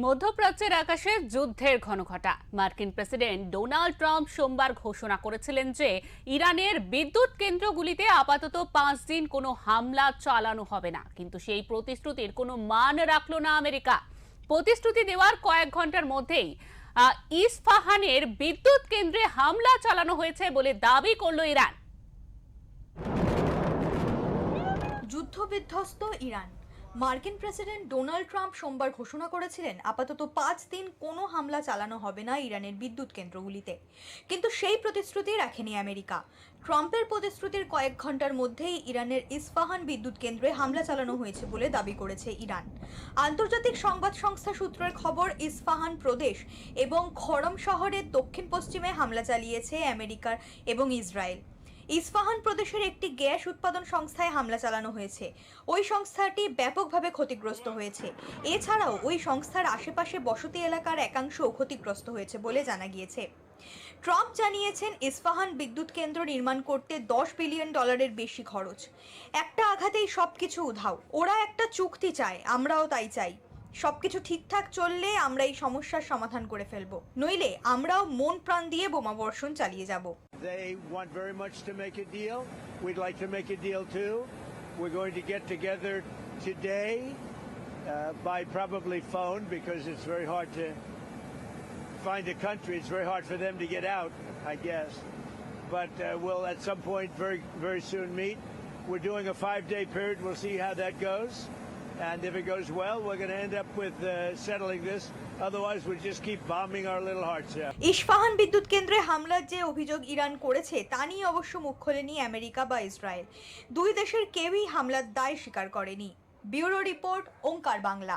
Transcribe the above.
মধ্যপ্রাচ্যের আকাশে যুদ্ধের ঘনঘটা। মার্কিন প্রেসিডেন্ট ডোনাল্ড ট্রাম্প সোমবার ঘোষণা করেছিলেন যে ইরানের বিদ্যুৎ কেন্দ্রগুলিতে আপাতত 5 দিন কোনো হামলা চালানো হবে না, কিন্তু সেই প্রতিশ্রুতির কোনো মান রাখল না আমেরিকা। প্রতিশ্রুতি দেওয়ার কয়েক ঘন্টার মধ্যেই ইস্পাহানের বিদ্যুৎ কেন্দ্রে হামলা চালানো হয়েছে বলে দাবি করল ইরান। যুদ্ধবিধ্বস্ত ইরান। মার্কিন প্রেসিডেন্ট ডোনাল্ড ট্রাম্প সোমবার ঘোষণা করেছিলেন আপাতত 5 দিন কোনো হামলা চালানো হবে না ইরানের বিদ্যুৎ কেন্দ্রগুলিতে, কিন্তু সেই প্রতিশ্রুতি রাখেনি আমেরিকা। ট্রাম্পের প্রতিশ্রুতির কয়েক ঘন্টার মধ্যেই ইরানের ইস্পাহান বিদ্যুৎ কেন্দ্রে হামলা চালানো হয়েছে বলে দাবি করেছে ইরান। আন্তর্জাতিক সংবাদ সংস্থা সূত্রের খবর, ইস্পাহান প্রদেশ এবং খরম শহরের দক্ষিণ পশ্চিমে হামলা চালিয়েছে আমেরিকার এবং ইসরায়েল। ইস্পাহান প্রদেশের একটি গ্যাস উৎপাদন সংস্থায় হামলা চালানো হয়েছে। ওই সংস্থাটি ব্যাপকভাবে ক্ষতিগ্রস্ত হয়েছে। এছাড়াও ওই সংস্থার আশেপাশে বসতি এলাকার একাংশও ক্ষতিগ্রস্ত হয়েছে বলে জানা গিয়েছে। ট্রাম্প জানিয়েছেন ইস্পাহান বিদ্যুৎ কেন্দ্র নির্মাণ করতে $10 বিলিয়ন বেশি খরচ। একটা আঘাতেই সবকিছু উধাও। ওরা একটা চুক্তি চায়, আমরাও তাই চাই। সবকিছু ঠিকঠাক চললে আমরা এই সমস্যার সমাধান করে ফেলবো, নইলে আমরাও মন প্রাণ দিয়ে বোমাবর্ষণ চালিয়ে যাব। They want very much to make a deal. We'd like to make a deal too. We're going to get together today by probably phone, because it's very hard to find a country. It's very hard for them to get out, I guess. But we'll at some point very soon meet. We're doing a 5-day period. We'll see how that goes. And if it goes well, we're going to end up with settling this. Otherwise, we'll just keep bombing our little hearts out. Isfahan বিদ্যুৎ কেন্দ্রে হামলার যে অভিযোগ Iran করেছে তা নিয়ে অবশ্য মুখ খোলেনি আমেরিকা বা ইসরায়েল। দুই দেশের কেউই হামলার দায় স্বীকার করেনি। ব্যুরো রিপোর্ট, ওঙ্কার বাংলা।